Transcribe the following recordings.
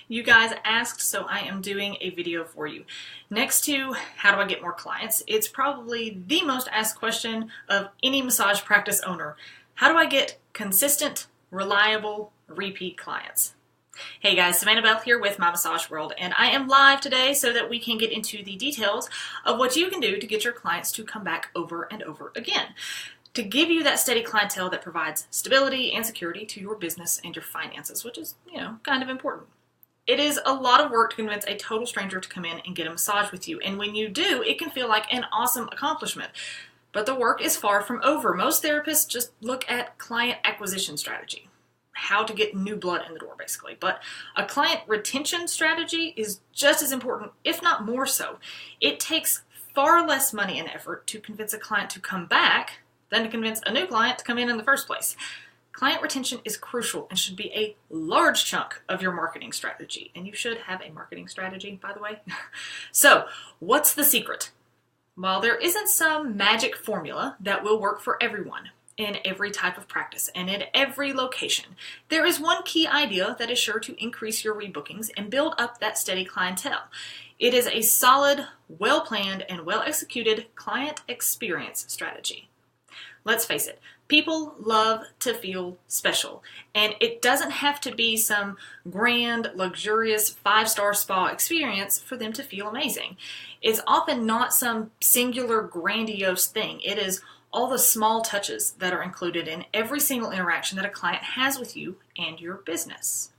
You guys asked, so I am doing a video for you. Next to how do I get more clients, it's probably the most asked question of any massage practice owner. How do I get consistent, reliable, repeat clients? Hey guys, Savannah Bell here with My Massage World, and I am live today so that we can get into the details of what you can do to get your clients to come back over and over again, to give you that steady clientele that provides stability and security to your business and your finances, which is, kind of important. It is a lot of work to convince a total stranger to come in and get a massage with you, and when you do, it can feel like an awesome accomplishment. But the work is far from over. Most therapists just look at client acquisition strategy, how to get new blood in the door, basically. But a client retention strategy is just as important, if not more so. It takes far less money and effort to convince a client to come back than to convince a new client to come in the first place. Client retention is crucial and should be a large chunk of your marketing strategy. And you should have a marketing strategy, by the way. So, what's the secret? While there isn't some magic formula that will work for everyone, in every type of practice and in every location, there is one key idea that is sure to increase your rebookings and build up that steady clientele. It is a solid, well-planned, and well-executed client experience strategy. Let's face it, people love to feel special, and it doesn't have to be some grand, luxurious, 5-star spa experience for them to feel amazing. It's often not some singular, grandiose thing. It is all the small touches that are included in every single interaction that a client has with you and your business.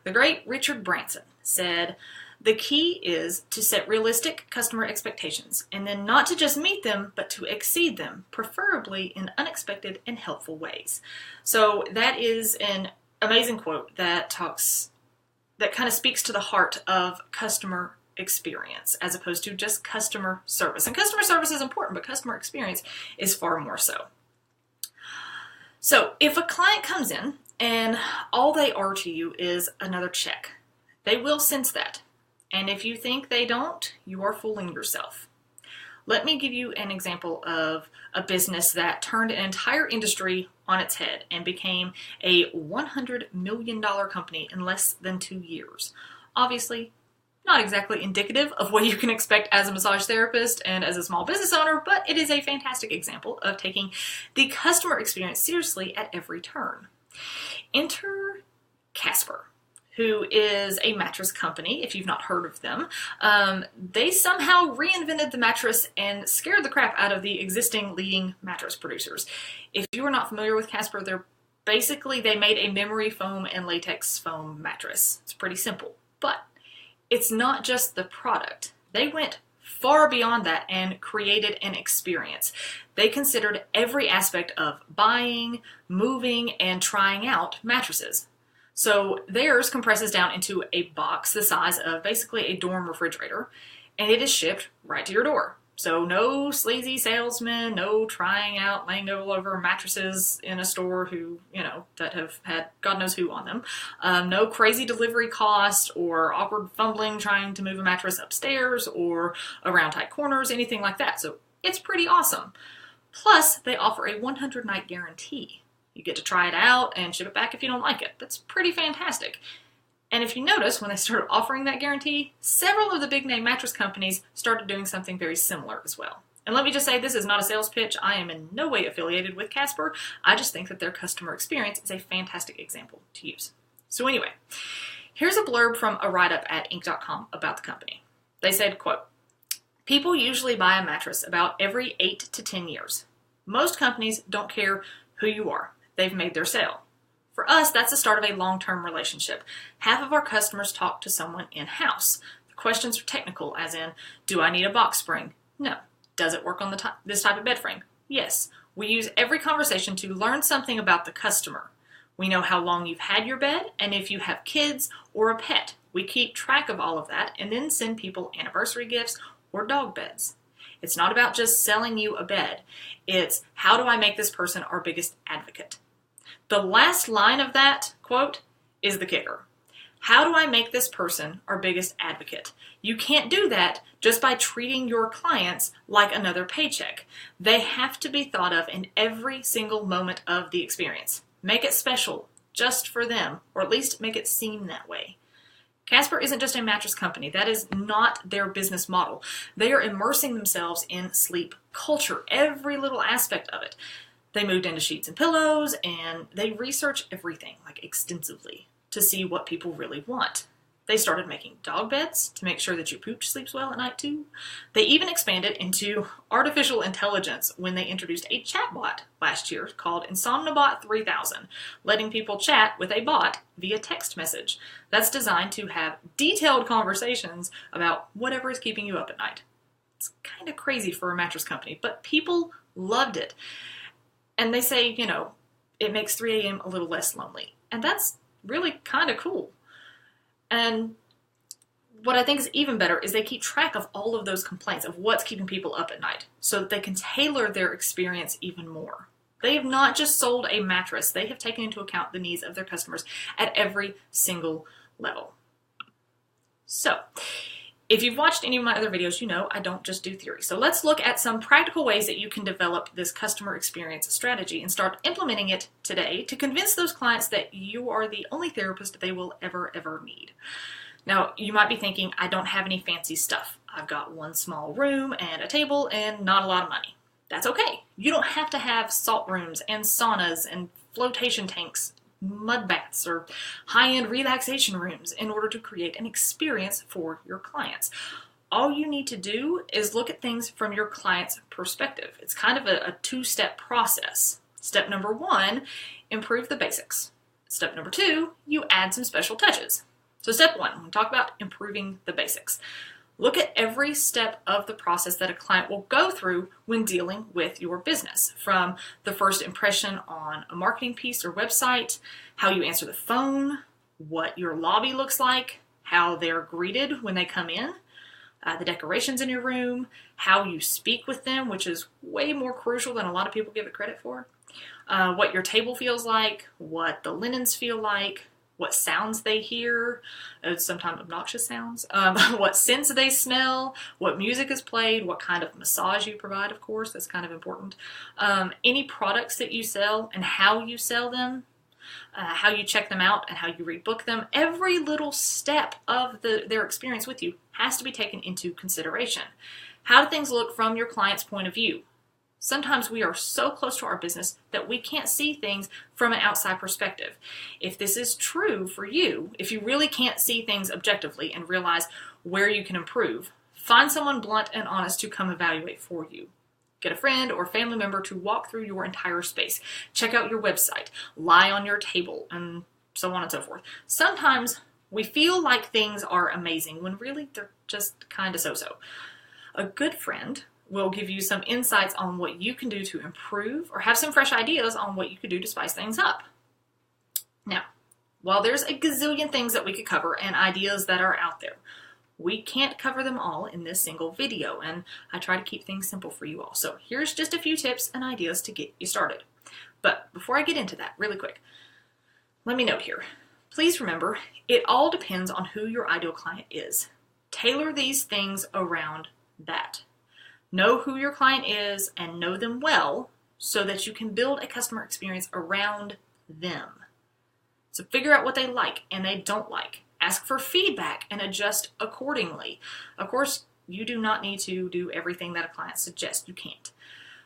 The great Richard Branson said, "The key is to set realistic customer expectations and then not to just meet them, but to exceed them, preferably in unexpected and helpful ways." So that is an amazing quote that kind of speaks to the heart of customer experience as opposed to just customer service. And customer service is important, but customer experience is far more so. So if a client comes in and all they are to you is another check, they will sense that. And if you think they don't, you are fooling yourself. Let me give you an example of a business that turned an entire industry on its head and became a $100 million company in less than 2 years. Obviously, not exactly indicative of what you can expect as a massage therapist and as a small business owner, but it is a fantastic example of taking the customer experience seriously at every turn. Enter Casper, who is a mattress company, if you've not heard of them. They somehow reinvented the mattress and scared the crap out of the existing leading mattress producers. If you are not familiar with Casper, they made a memory foam and latex foam mattress. It's pretty simple, but it's not just the product. They went far beyond that and created an experience. They considered every aspect of buying, moving, and trying out mattresses. So theirs compresses down into a box the size of basically a dorm refrigerator, and it is shipped right to your door. So no sleazy salesmen, no trying out, laying all over mattresses in a store that have had God knows who on them. No crazy delivery cost or awkward fumbling trying to move a mattress upstairs or around tight corners, anything like that. So it's pretty awesome. Plus, they offer a 100-night guarantee. You get to try it out and ship it back if you don't like it. That's pretty fantastic. And if you notice, when they started offering that guarantee, several of the big name mattress companies started doing something very similar as well. And let me just say, this is not a sales pitch. I am in no way affiliated with Casper. I just think that their customer experience is a fantastic example to use. So anyway, here's a blurb from a write-up at Inc.com about the company. They said, quote, "People usually buy a mattress about every 8 to 10 years. Most companies don't care who you are. They've made their sale. For us, that's the start of a long-term relationship. Half of our customers talk to someone in-house. The questions are technical, as in, do I need a box spring? No. Does it work on this type of bed frame? Yes. We use every conversation to learn something about the customer. We know how long you've had your bed, and if you have kids or a pet. We keep track of all of that and then send people anniversary gifts or dog beds. It's not about just selling you a bed. It's how do I make this person our biggest advocate?" The last line of that quote is the kicker. How do I make this person our biggest advocate? You can't do that just by treating your clients like another paycheck. They have to be thought of in every single moment of the experience. Make it special just for them, or at least make it seem that way. Casper isn't just a mattress company. That is not their business model. They are immersing themselves in sleep culture, every little aspect of it. They moved into sheets and pillows, and they research everything, like extensively, to see what people really want. They started making dog beds to make sure that your pooch sleeps well at night too. They even expanded into artificial intelligence when they introduced a chatbot last year called Insomnibot 3000, letting people chat with a bot via text message. That's designed to have detailed conversations about whatever is keeping you up at night. It's kind of crazy for a mattress company, but people loved it. And they say, it makes 3 a.m. a little less lonely. And that's really kind of cool. And what I think is even better is they keep track of all of those complaints of what's keeping people up at night so that they can tailor their experience even more. They have not just sold a mattress, they have taken into account the needs of their customers at every single level. So, if you've watched any of my other videos, you know I don't just do theory. So let's look at some practical ways that you can develop this customer experience strategy and start implementing it today to convince those clients that you are the only therapist they will ever need. Now, you might be thinking, I don't have any fancy stuff. I've got one small room and a table and not a lot of money. That's okay. You don't have to have salt rooms and saunas and flotation tanks, mud baths, or high-end relaxation rooms in order to create an experience for your clients. All you need to do is look at things from your client's perspective. It's kind of a two-step process. Step number 1, improve the basics. Step number 2, you add some special touches. So step 1, we talk about improving the basics. Look at every step of the process that a client will go through when dealing with your business, from the first impression on a marketing piece or website, how you answer the phone, what your lobby looks like, how they're greeted when they come in, the decorations in your room, how you speak with them, which is way more crucial than a lot of people give it credit for, what your table feels like, what the linens feel like, what sounds they hear, sometimes obnoxious sounds, what scents they smell, what music is played, what kind of massage you provide, of course, that's kind of important, any products that you sell and how you sell them, how you check them out and how you rebook them. Every little step of their experience with you has to be taken into consideration. How do things look from your client's point of view? Sometimes we are so close to our business that we can't see things from an outside perspective. If this is true for you, if you really can't see things objectively and realize where you can improve, find someone blunt and honest to come evaluate for you. Get a friend or family member to walk through your entire space. Check out your website, lie on your table, and so on and so forth. Sometimes we feel like things are amazing when really they're just kind of so-so. A good friend will give you some insights on what you can do to improve or have some fresh ideas on what you could do to spice things up. Now, while there's a gazillion things that we could cover and ideas that are out there, we can't cover them all in this single video, and I try to keep things simple for you all. So here's just a few tips and ideas to get you started. But before I get into that, really quick, let me note here. Please remember, it all depends on who your ideal client is. Tailor these things around that. Know who your client is and know them well so that you can build a customer experience around them. So figure out what they like and they don't like. Ask for feedback and adjust accordingly. Of course, you do not need to do everything that a client suggests. You can't.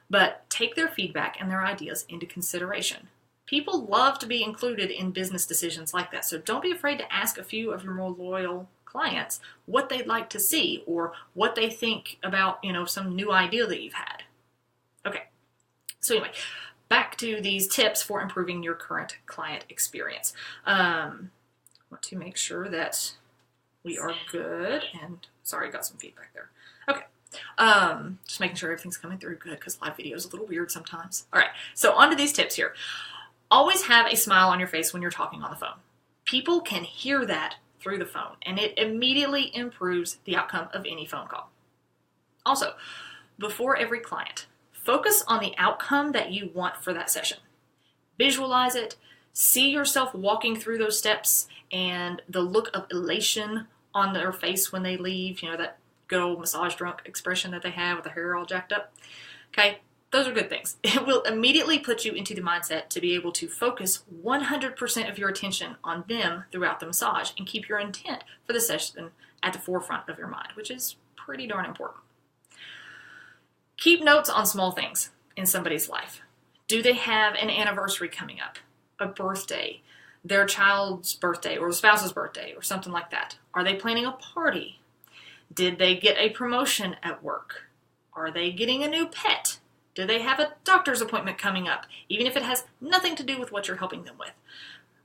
But take their feedback and their ideas into consideration. People love to be included in business decisions like that, so don't be afraid to ask a few of your more loyal clients what they'd like to see or what they think about, some new idea that you've had. Okay, so anyway, back to these tips for improving your current client experience. I want to make sure that we are good, and sorry, I got some feedback there. Okay, just making sure everything's coming through good because live video is a little weird sometimes. All right, so on to these tips here. Always have a smile on your face when you're talking on the phone. People can hear that through the phone, and it immediately improves the outcome of any phone call. Also, before every client, focus on the outcome that you want for that session. Visualize it, see yourself walking through those steps, and the look of elation on their face when they leave, that good old massage drunk expression that they have with their hair all jacked up. Okay, those are good things. It will immediately put you into the mindset to be able to focus 100% of your attention on them throughout the massage and keep your intent for the session at the forefront of your mind, which is pretty darn important. Keep notes on small things in somebody's life. Do they have an anniversary coming up, a birthday, their child's birthday or the spouse's birthday or something like that? Are they planning a party? Did they get a promotion at work? Are they getting a new pet? Do they have a doctor's appointment coming up, even if it has nothing to do with what you're helping them with?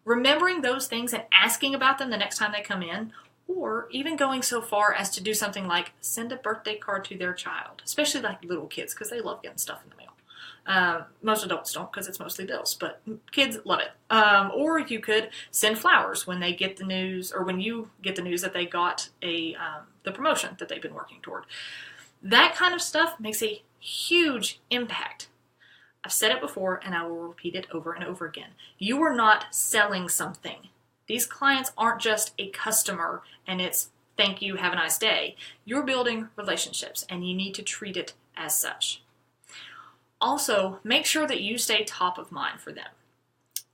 Remembering those things and asking about them the next time they come in, or even going so far as to do something like send a birthday card to their child, especially like little kids, because they love getting stuff in the mail. Most adults don't, because it's mostly bills, but kids love it. Or you could send flowers when they get the news, or when you get the news that they got the promotion that they've been working toward. That kind of stuff makes a huge impact. I've said it before and I will repeat it over and over again. You are not selling something. These clients aren't just a customer and it's thank you, have a nice day. You're building relationships and you need to treat it as such. Also, make sure that you stay top of mind for them.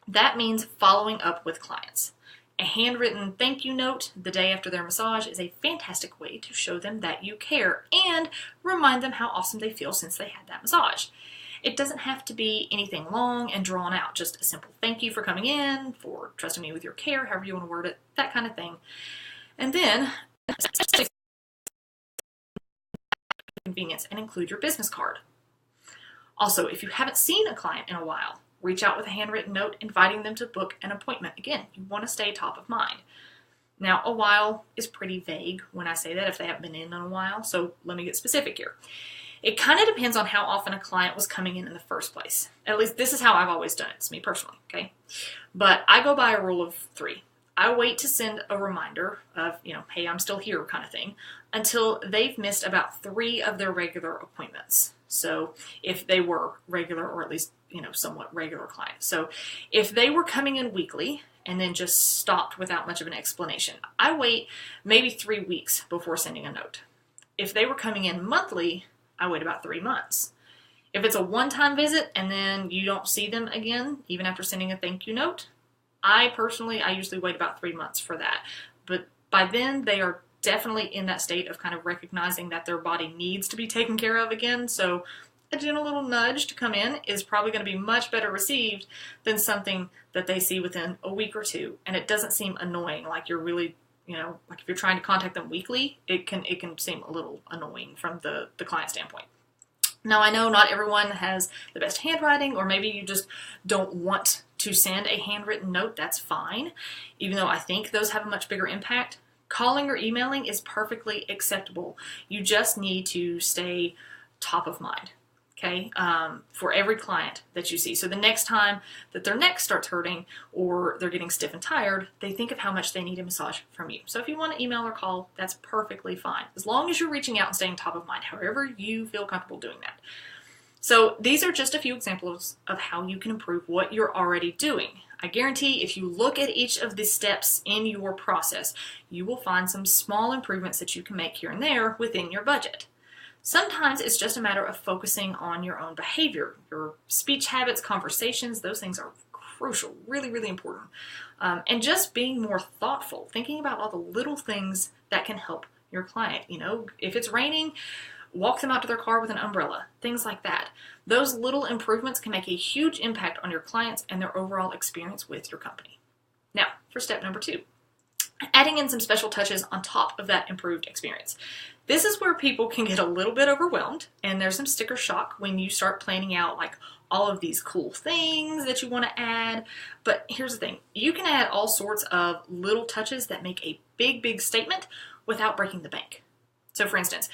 That means following up with clients. A handwritten thank you note the day after their massage is a fantastic way to show them that you care and remind them how awesome they feel since they had that massage. It doesn't have to be anything long and drawn out, just a simple thank you for coming in, for trusting me with your care, however you want to word it, that kind of thing. And then, convenience and include your business card. Also, if you haven't seen a client in a while, reach out with a handwritten note inviting them to book an appointment. Again, you want to stay top of mind. Now, a while is pretty vague when I say that if they haven't been in a while, so let me get specific here. It kind of depends on how often a client was coming in the first place. At least this is how I've always done it. It's me personally, okay? But I go by a rule of 3. I wait to send a reminder of, hey, I'm still here kind of thing until they've missed about 3 of their regular appointments. So if they were regular or at least, somewhat regular clients. So if they were coming in weekly and then just stopped without much of an explanation, I wait maybe 3 weeks before sending a note. If they were coming in monthly, I wait about 3 months. If it's a one-time visit and then you don't see them again, even after sending a thank you note, I usually wait about 3 months for that. But by then, they are definitely in that state of kind of recognizing that their body needs to be taken care of again. So a gentle little nudge to come in is probably going to be much better received than something that they see within a week or two. And it doesn't seem annoying, like you're really, like if you're trying to contact them weekly, it can seem a little annoying from the client standpoint. Now, I know not everyone has the best handwriting, or maybe you just don't want to send a handwritten note. That's fine. Even though I think those have a much bigger impact, calling or emailing is perfectly acceptable. You just need to stay top of mind, okay, for every client that you see. So the next time that their neck starts hurting or they're getting stiff and tired, they think of how much they need a massage from you. So if you want to email or call, that's perfectly fine, as long as you're reaching out and staying top of mind, however you feel comfortable doing that. So these are just a few examples of how you can improve what you're already doing. I guarantee if you look at each of the steps in your process, you will find some small improvements that you can make here and there within your budget. Sometimes it's just a matter of focusing on your own behavior, your speech habits, conversations. Those things are crucial, really, really important. And just being more thoughtful, thinking about all the little things that can help your client. If it's raining, walk them out to their car with an umbrella, things like that. Those little improvements can make a huge impact on your clients and their overall experience with your company. Now, for step number 2, adding in some special touches on top of that improved experience. This is where people can get a little bit overwhelmed, and there's some sticker shock when you start planning out like all of these cool things that you want to add. But here's the thing, you can add all sorts of little touches that make a big, big statement without breaking the bank. So for instance,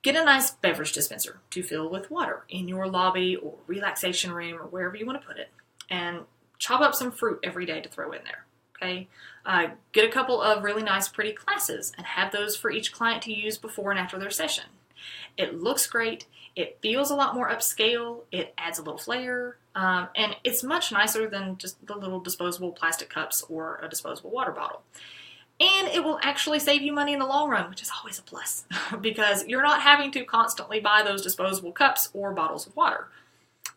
get a nice beverage dispenser to fill with water in your lobby or relaxation room or wherever you want to put it, and chop up some fruit every day to throw in there. Okay, get a couple of really nice, pretty glasses and have those for each client to use before and after their session. It looks great. It feels a lot more upscale. It adds a little flair, and it's much nicer than just the little disposable plastic cups or a disposable water bottle. And it will actually save you money in the long run, which is always a plus because you're not having to constantly buy those disposable cups or bottles of water.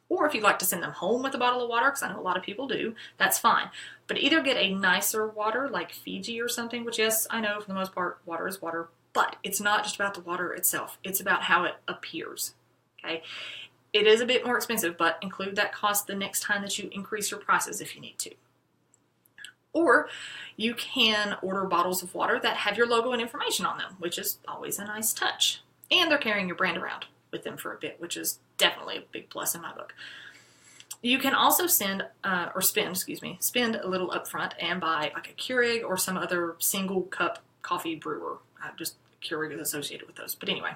Or if you'd like to send them home with a bottle of water, because I know a lot of people do, that's fine. But either get a nicer water like Fiji or something, which yes, I know for the most part, water is water, but it's not just about the water itself. It's about how it appears, okay? It is a bit more expensive, but include that cost the next time that you increase your prices if you need to. Or you can order bottles of water that have your logo and information on them, which is always a nice touch. And they're carrying your brand around with them for a bit, which is definitely a big plus in my book. You can also spend a little upfront and buy like a Keurig or some other single cup coffee brewer. Just Keurig is associated with those, but anyway,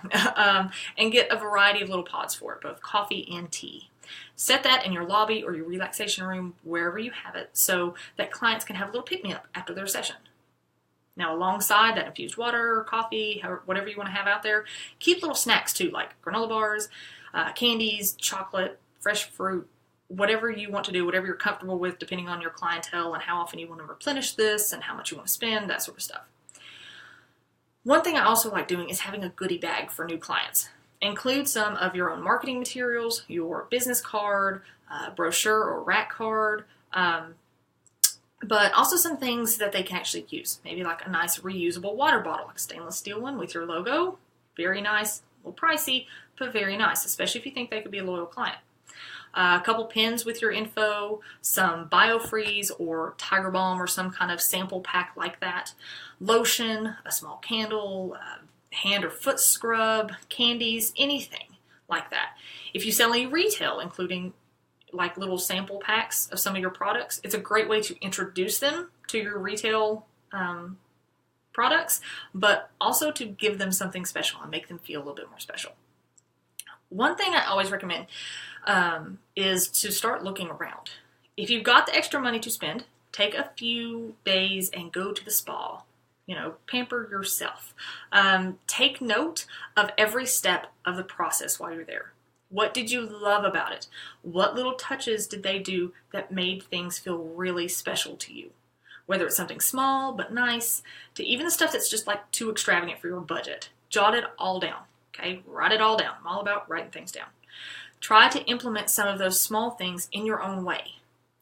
and get a variety of little pods for it, both coffee and tea. Set that in your lobby or your relaxation room, wherever you have it, so that clients can have a little pick-me-up after their session. Now, alongside that infused water, coffee, whatever you want to have out there, keep little snacks too, like granola bars, candies, chocolate, fresh fruit, whatever you want to do, whatever you're comfortable with, depending on your clientele and how often you want to replenish this and how much you want to spend, that sort of stuff. One thing I also like doing is having a goodie bag for new clients. Include some of your own marketing materials, your business card, brochure or rack card, but also some things that they can actually use. Maybe like a nice reusable water bottle, like a stainless steel one with your logo. Very nice, a little pricey, but very nice, especially if you think they could be a loyal client. A couple pens with your info, some BioFreeze or Tiger Balm or some kind of sample pack like that, lotion, a small candle, hand or foot scrub, candies, anything like that. If you sell any retail, including like little sample packs of some of your products, it's a great way to introduce them to your retail products, but also to give them something special and make them feel a little bit more special. One thing I always recommend is to start looking around. If you've got the extra money to spend, take a few days and go to the spa. Pamper yourself. Take note of every step of the process while you're there. What did you love about it? What little touches did they do that made things feel really special to you? Whether it's something small but nice, to even the stuff that's just like too extravagant for your budget. Jot it all down, okay? Write it all down. I'm all about writing things down. Try to implement some of those small things in your own way.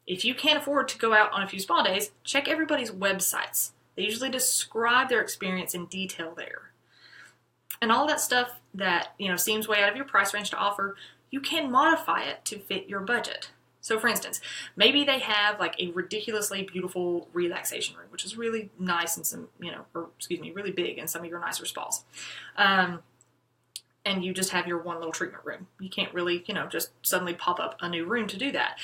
If you can't afford to go out on a few spa days, check everybody's websites. They usually describe their experience in detail there. And all that stuff that, seems way out of your price range to offer, you can modify it to fit your budget. So for instance, maybe they have like a ridiculously beautiful relaxation room, which is really nice and really big in some of your nicer spas. And you just have your one little treatment room. You can't really, just suddenly pop up a new room to do that.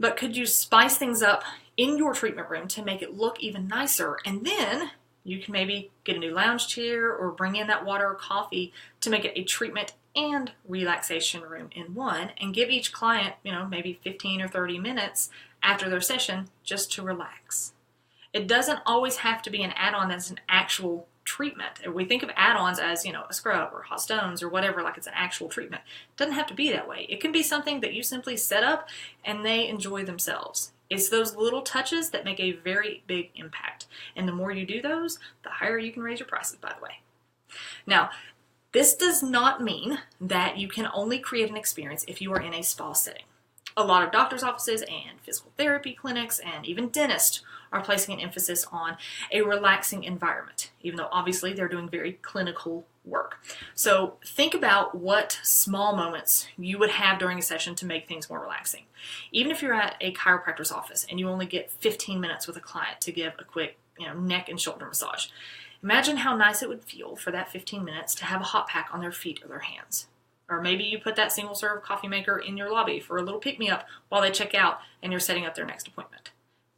But could you spice things up in your treatment room to make it look even nicer? And then you can maybe get a new lounge chair or bring in that water or coffee to make it a treatment and relaxation room in one, and give each client, maybe 15 or 30 minutes after their session just to relax. It doesn't always have to be an add-on that's an actual treatment. If we think of add-ons as, a scrub or hot stones or whatever, like it's an actual treatment. It doesn't have to be that way. It can be something that you simply set up and they enjoy themselves. It's those little touches that make a very big impact. And the more you do those, the higher you can raise your prices, by the way. Now, this does not mean that you can only create an experience if you are in a spa setting. A lot of doctor's offices and physical therapy clinics and even dentists are placing an emphasis on a relaxing environment, even though obviously they're doing very clinical work. So think about what small moments you would have during a session to make things more relaxing. Even if you're at a chiropractor's office and you only get 15 minutes with a client to give a quick, neck and shoulder massage. Imagine how nice it would feel for that 15 minutes to have a hot pack on their feet or their hands. Or maybe you put that single serve coffee maker in your lobby for a little pick-me-up while they check out and you're setting up their next appointment.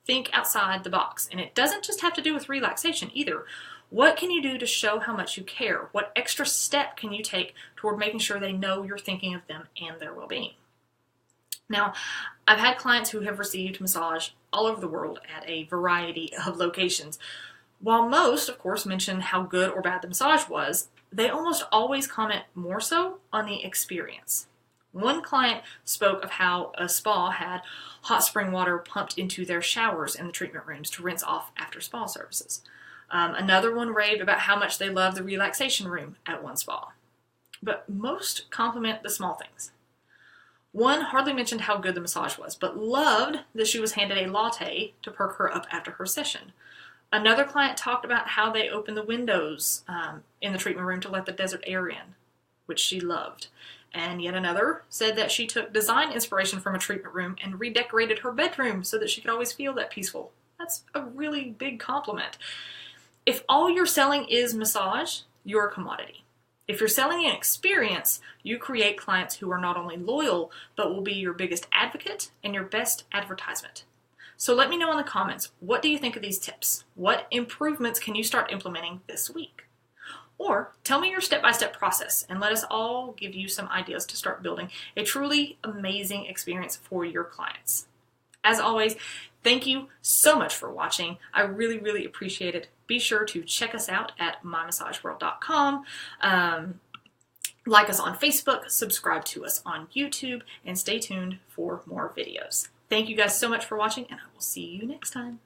Think outside the box. And it doesn't just have to do with relaxation either. What can you do to show how much you care? What extra step can you take toward making sure they know you're thinking of them and their well-being? Now, I've had clients who have received massage all over the world at a variety of locations. While most, of course, mention how good or bad the massage was, they almost always comment more so on the experience. One client spoke of how a spa had hot spring water pumped into their showers in the treatment rooms to rinse off after spa services. Another one raved about how much they loved the relaxation room at one spa. But most compliment the small things. One hardly mentioned how good the massage was, but loved that she was handed a latte to perk her up after her session. Another client talked about how they opened the windows in the treatment room to let the desert air in, which she loved. And yet another said that she took design inspiration from a treatment room and redecorated her bedroom so that she could always feel that peaceful. That's a really big compliment. If all you're selling is massage, you're a commodity. If you're selling an experience, you create clients who are not only loyal, but will be your biggest advocate and your best advertisement. So let me know in the comments, what do you think of these tips? What improvements can you start implementing this week? Or tell me your step-by-step process and let us all give you some ideas to start building a truly amazing experience for your clients. As always, thank you so much for watching. I really, really appreciate it. Be sure to check us out at mymassageworld.com. Like us on Facebook, subscribe to us on YouTube, and stay tuned for more videos. Thank you guys so much for watching, and I will see you next time.